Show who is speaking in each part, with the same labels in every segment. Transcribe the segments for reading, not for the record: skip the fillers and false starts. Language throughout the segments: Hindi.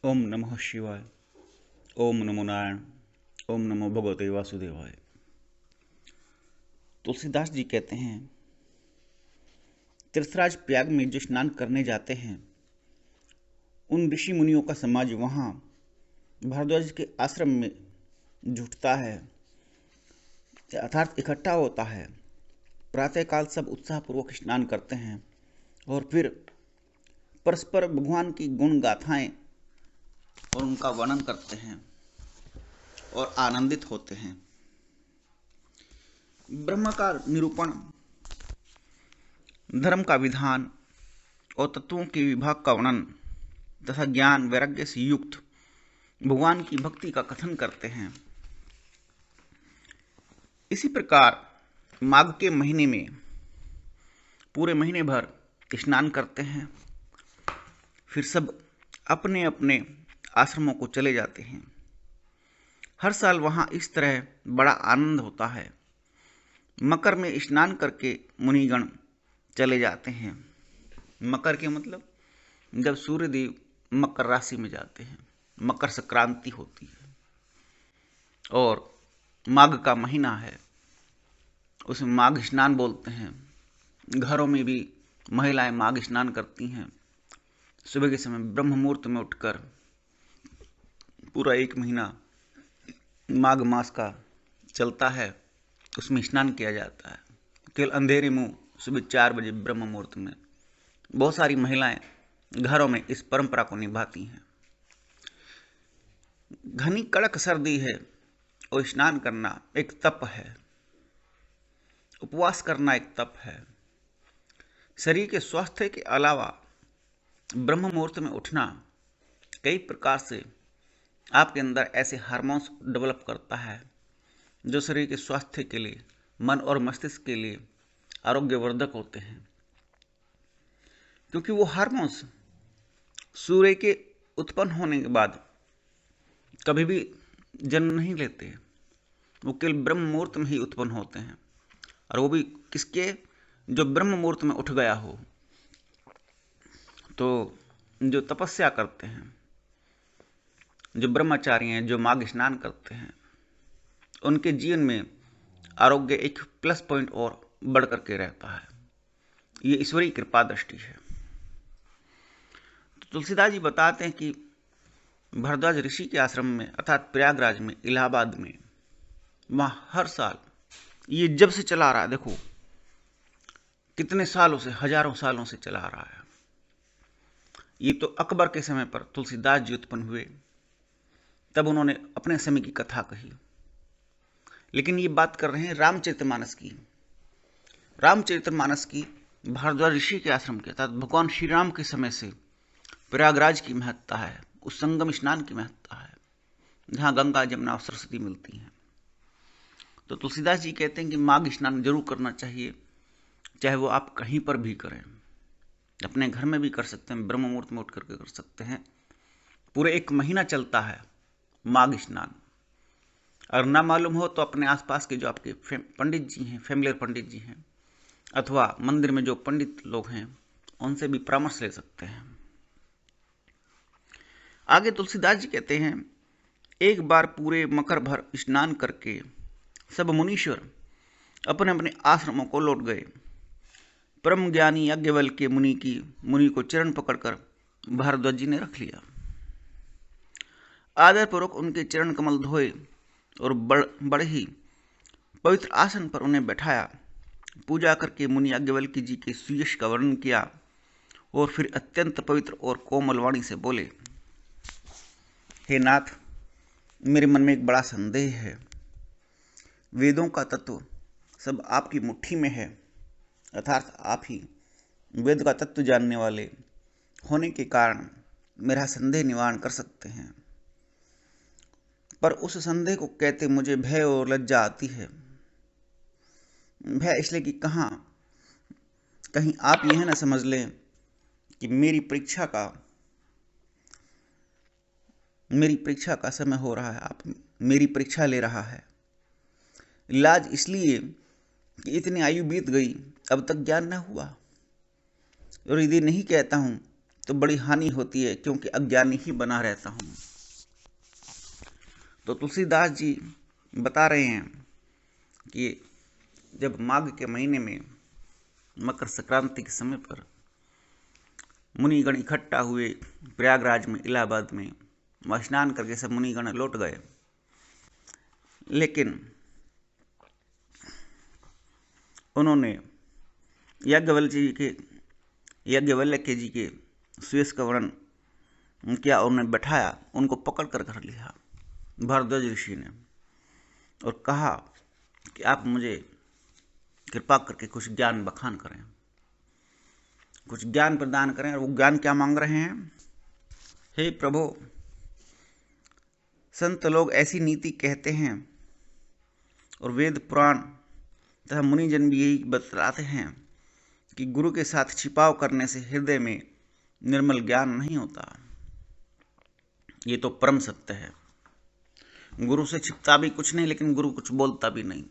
Speaker 1: ओम नमः शिवाय। ओम नमो नारायण। ओम नमो भगवते वासुदेवाय। तुलसीदास जी कहते हैं, तीर्थराज प्रयाग में जो स्नान करने जाते हैं उन ऋषि मुनियों का समाज वहाँ भारद्वाज के आश्रम में जुटता है, अर्थात इकट्ठा होता है। प्रातःकाल सब उत्साहपूर्वक स्नान करते हैं और फिर परस्पर भगवान की गुण गाथाएं और उनका वर्णन करते हैं और आनंदित होते हैं। ब्रह्म का निरूपण, धर्म का विधान और तत्वों के विभाग का वर्णन तथा ज्ञान वैराग्य से युक्त भगवान की भक्ति का कथन करते हैं। इसी प्रकार माघ के महीने में पूरे महीने भर स्नान करते हैं, फिर सब अपने अपने आश्रमों को चले जाते हैं। हर साल वहाँ इस तरह बड़ा आनंद होता है। मकर में स्नान करके मुनिगण चले जाते हैं। मकर के मतलब जब सूर्यदेव मकर राशि में जाते हैं, मकर संक्रांति होती है और माघ का महीना है, उसमें माघ स्नान बोलते हैं। घरों में भी महिलाएं माघ स्नान करती हैं। सुबह के समय ब्रह्म मुहूर्त में उठकर पूरा एक महीना माघ मास का चलता है, उसमें स्नान किया जाता है। केवल अंधेरे मुंह सुबह 4 बजे ब्रह्म मुहूर्त में बहुत सारी महिलाएं घरों में इस परंपरा को निभाती हैं। घनी कड़क सर्दी है और स्नान करना एक तप है, उपवास करना एक तप है। शरीर के स्वास्थ्य के अलावा ब्रह्म मुहूर्त में उठना कई प्रकार से आपके अंदर ऐसे हार्मोन्स डेवलप करता है जो शरीर के स्वास्थ्य के लिए, मन और मस्तिष्क के लिए आरोग्यवर्धक होते हैं, क्योंकि वो हार्मोन्स सूर्य के उत्पन्न होने के बाद कभी भी जन्म नहीं लेते। वो केवल ब्रह्म मुहूर्त में ही उत्पन्न होते हैं, और वो भी किसके, जो ब्रह्म मुहूर्त में उठ गया हो। तो जो तपस्या करते हैं, जो ब्रह्मचारी हैं, जो माघ स्नान करते हैं, उनके जीवन में आरोग्य एक प्लस पॉइंट और बढ़ करके रहता है। ये ईश्वरीय कृपा दृष्टि है। तो तुलसीदास जी बताते हैं कि भारद्वाज ऋषि के आश्रम में अर्थात प्रयागराज में, इलाहाबाद में, वहाँ हर साल ये जब से चला रहा है, देखो कितने सालों से, हजारों सालों से चला रहा है। ये तो अकबर के समय पर तुलसीदास जी उत्पन्न हुए, तब उन्होंने अपने समय की कथा कही। लेकिन ये बात कर रहे हैं रामचरितमानस की। रामचरितमानस की भारद्वाज ऋषि के आश्रम के अर्थात भगवान श्री राम के समय से प्रयागराज की महत्ता है, उस संगम स्नान की महत्ता है जहाँ गंगा जमुना और सरस्वती मिलती हैं। तो तुलसीदास जी कहते हैं कि माघ स्नान जरूर करना चाहिए, चाहे वो आप कहीं पर भी करें। अपने घर में भी कर सकते हैं, ब्रह्म मुहूर्त में उठ करके कर सकते हैं। पूरे एक महीना चलता है माघ स्नान। और ना मालूम हो तो अपने आसपास के जो आपके पंडित जी हैं, फैमिलियर पंडित जी हैं, अथवा मंदिर में जो पंडित लोग हैं, उनसे भी परामर्श ले सकते हैं। आगे तुलसीदास जी कहते हैं, एक बार पूरे मकर भर स्नान करके सब मुनीश्वर अपने अपने आश्रमों को लौट गए। परम ज्ञानी याज्ञवल्क्य मुनि को चरण पकड़कर भारद्वाज जी ने रख लिया। आदरपूर्वक उनके चरण कमल धोए और बड़े ही पवित्र आसन पर उन्हें बैठाया। पूजा करके मुनि याज्ञवल्क्य जी के सुयश का वर्णन किया और फिर अत्यंत पवित्र और कोमल वाणी से बोले, हे नाथ, मेरे मन में एक बड़ा संदेह है। वेदों का तत्व सब आपकी मुट्ठी में है, अर्थात आप ही वेद का तत्व जानने वाले होने के कारण मेरा संदेह निवारण कर सकते हैं। पर उस संदेह को कहते मुझे भय और लज्जा आती है। भय इसलिए कि कहीं आप यह न समझ लें कि मेरी परीक्षा का समय हो रहा है, आप मेरी परीक्षा ले रहा है। लाज इसलिए कि इतनी आयु बीत गई, अब तक ज्ञान न हुआ। और यदि नहीं कहता हूं तो बड़ी हानि होती है, क्योंकि अज्ञानी ही बना रहता हूँ। तो तुलसीदास जी बता रहे हैं कि जब माघ के महीने में मकर संक्रांति के समय पर मुनिगण इकट्ठा हुए प्रयागराज में, इलाहाबाद में, वह स्नान करके सब मुनिगण लौट गए। लेकिन उन्होंने याज्ञवल्क्य जी के सुयश का वर्णन किया और उन्हें बैठाया, उनको पकड़ कर घर लिया भारद्वाज ऋषि ने, और कहा कि आप मुझे कृपा करके कुछ ज्ञान बखान करें, कुछ ज्ञान प्रदान करें। और वो ज्ञान क्या मांग रहे हैं? हे प्रभु, संत लोग ऐसी नीति कहते हैं और वेद पुराण तथा मुनिजन भी यही बतलाते हैं कि गुरु के साथ छिपाव करने से हृदय में निर्मल ज्ञान नहीं होता। ये तो परम सत्य है। गुरु से छिपता भी कुछ नहीं, लेकिन गुरु कुछ बोलता भी नहीं।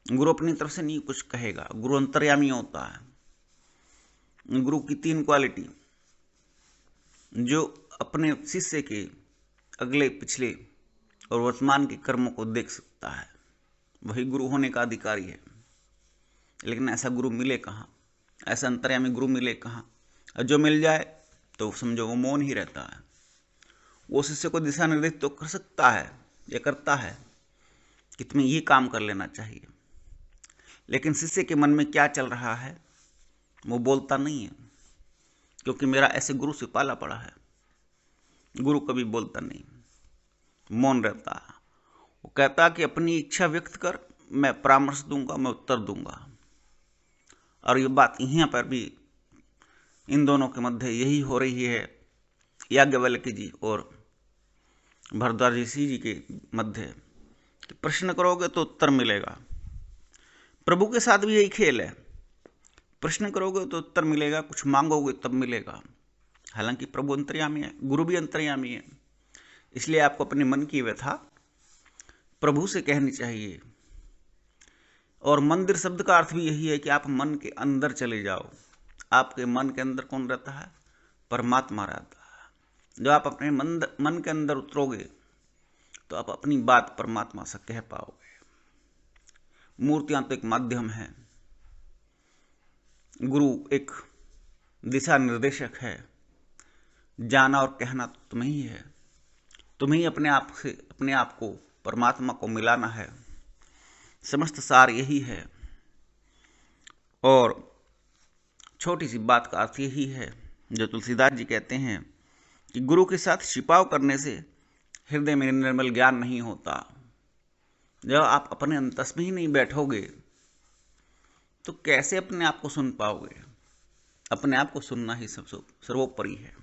Speaker 1: गुरु अपनी तरफ से नहीं कुछ कहेगा। गुरु अंतर्यामी होता है। गुरु की 3 क्वालिटी, जो अपने शिष्य के अगले, पिछले और वर्तमान के कर्मों को देख सकता है, वही गुरु होने का अधिकारी है। लेकिन ऐसा गुरु मिले कहाँ? ऐसा अंतर्यामी गुरु मिले कहाँ? और जो मिल जाए तो समझो वो मौन ही रहता है। वो शिष्य को दिशा निर्देश तो कर सकता है, ये करता है कि तुम्हें ये काम कर लेना चाहिए, लेकिन शिष्य के मन में क्या चल रहा है वो बोलता नहीं है, क्योंकि मेरा ऐसे गुरु से पाला पड़ा है। गुरु कभी बोलता नहीं, मौन रहता है। वो कहता कि अपनी इच्छा व्यक्त कर, मैं परामर्श दूंगा, मैं उत्तर दूंगा। और ये बात यहाँ पर भी इन दोनों के मध्य यही हो रही है, याज्ञवल्क्य जी और भारद्वाज ऋषि जी के मध्य। प्रश्न करोगे तो उत्तर मिलेगा। प्रभु के साथ भी यही खेल है, प्रश्न करोगे तो उत्तर मिलेगा, कुछ मांगोगे तब मिलेगा। हालांकि प्रभु अंतर्यामी है, गुरु भी अंतर्यामी है, इसलिए आपको अपने मन की व्यथा प्रभु से कहनी चाहिए। और मंदिर शब्द का अर्थ भी यही है कि आप मन के अंदर चले जाओ। आपके मन के अंदर कौन रहता है? परमात्मा रहता है। जब आप अपने मन के अंदर उतरोगे तो आप अपनी बात परमात्मा से कह पाओगे। मूर्तियां तो एक माध्यम है, गुरु एक दिशा निर्देशक है। जाना और कहना तो तुम्हें ही है। तुम्हें ही अपने आप को परमात्मा को मिलाना है। समस्त सार यही है। और छोटी सी बात का अर्थ यही है जो तुलसीदास जी कहते हैं कि गुरु के साथ छिपाव करने से हृदय में निर्मल ज्ञान नहीं होता। जब आप अपने अंतस में ही नहीं बैठोगे तो कैसे अपने आप को सुन पाओगे? अपने आप को सुनना ही सर्वोपरि है।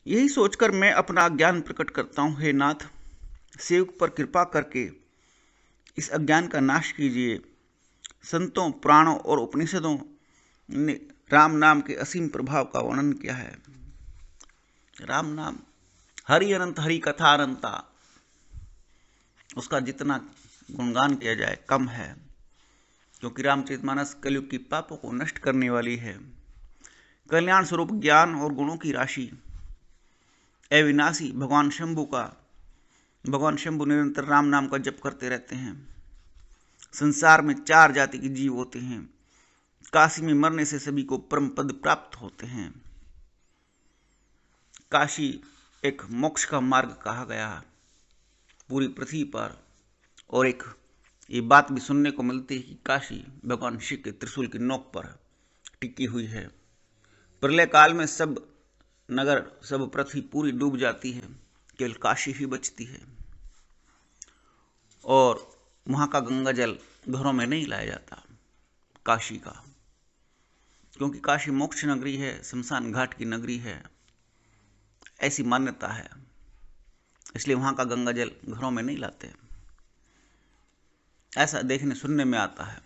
Speaker 1: यही सोचकर मैं अपना ज्ञान प्रकट करता हूँ। हे नाथ, सेवक पर कृपा करके इस अज्ञान का नाश कीजिए। संतों, पुराणों और उपनिषदों ने राम नाम के असीम प्रभाव का वर्णन किया है। राम नाम हरि अनंत, हरि कथा अनंता। उसका जितना गुणगान किया जाए कम है, क्योंकि रामचरितमानस कलयुग की पापों को नष्ट करने वाली है। कल्याण स्वरूप ज्ञान और गुणों की राशि अविनाशी भगवान शंभु निरंतर राम नाम का जप करते रहते हैं। संसार में 4 जाति के जीव होते हैं। काशी में मरने से सभी को परम पद प्राप्त होते हैं। काशी एक मोक्ष का मार्ग कहा गया पूरी पृथ्वी पर। और एक ये बात भी सुनने को मिलती है कि काशी भगवान शिव के त्रिशूल की नोक पर टिकी हुई है। प्रलय काल में सब नगर, सब पृथ्वी पूरी डूब जाती है, केवल काशी ही बचती है। और वहाँ का गंगा जल घरों में नहीं लाया जाता काशी का, क्योंकि काशी मोक्ष नगरी है, शमशान घाट की नगरी है, ऐसी मान्यता है। इसलिए वहाँ का गंगा जल घरों में नहीं लाते। ऐसा देखने सुनने में आता है।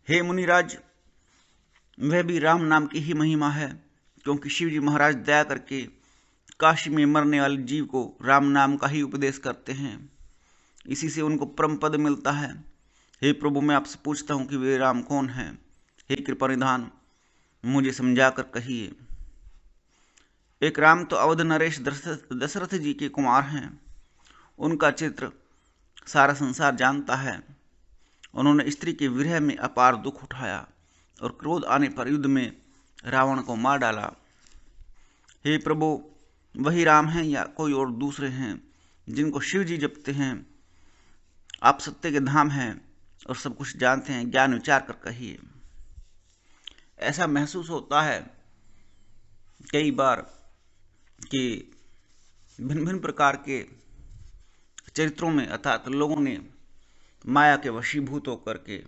Speaker 1: हे मुनिराज, वह भी राम नाम की ही महिमा है, क्योंकि शिव जी महाराज दया करके काशी में मरने वाले जीव को राम नाम का ही उपदेश करते हैं। इसी से उनको परम पद मिलता है। हे प्रभु, मैं आपसे पूछता हूँ कि वे राम कौन हैं? हे कृपा निधान, मुझे समझा कर कहिए। एक राम तो अवध नरेश दशरथ जी के कुमार हैं। उनका चित्र सारा संसार जानता है। उन्होंने स्त्री के विरह में अपार दुख उठाया और क्रोध आने पर युद्ध में रावण को मार डाला। हे प्रभु, वही राम हैं या कोई और दूसरे हैं जिनको शिव जी जपते हैं? आप सत्य के धाम हैं और सब कुछ जानते हैं, ज्ञान विचार कर कहिए। ऐसा महसूस होता है कई बार कि भिन्न भिन्न प्रकार के चरित्रों में अर्थात लोगों ने माया के वशीभूत होकर के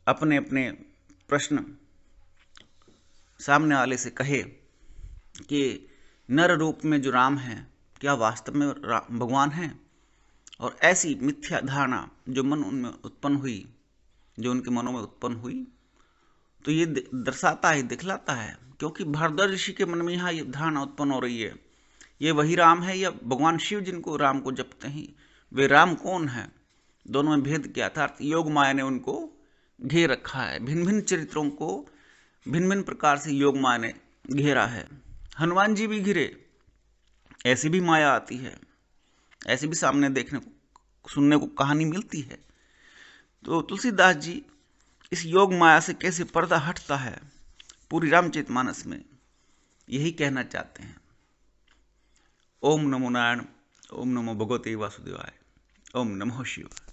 Speaker 1: अपने अपने प्रश्न सामने वाले से कहे कि नर रूप में जो राम हैं, क्या वास्तव में भगवान हैं? और ऐसी मिथ्या धारणा जो मन उनमें उत्पन्न हुई, जो उनके मनों में उत्पन्न हुई, तो ये दर्शाता है, दिखलाता है, क्योंकि भारद्वाज ऋषि के मन में यहाँ ये धारणा उत्पन्न हो रही है, ये वही राम है या भगवान शिव जिनको राम को जपते हैं, वे राम कौन है? दोनों में भेद क्या था? योग माया ने उनको घेर रखा है। भिन्न भिन्न चरित्रों को भिन्न भिन्न प्रकार से योग माया ने घेरा है। हनुमान जी भी घिरे, ऐसी भी माया आती है, ऐसी भी सामने देखने को सुनने को कहानी मिलती है। तो तुलसीदास जी इस योग माया से कैसे पर्दा हटता है पूरी रामचरितमानस में, यही कहना चाहते हैं। ओम नमो नारायण, ओम नमो भगवते वासुदेवाय, ओम नमो शिवाय।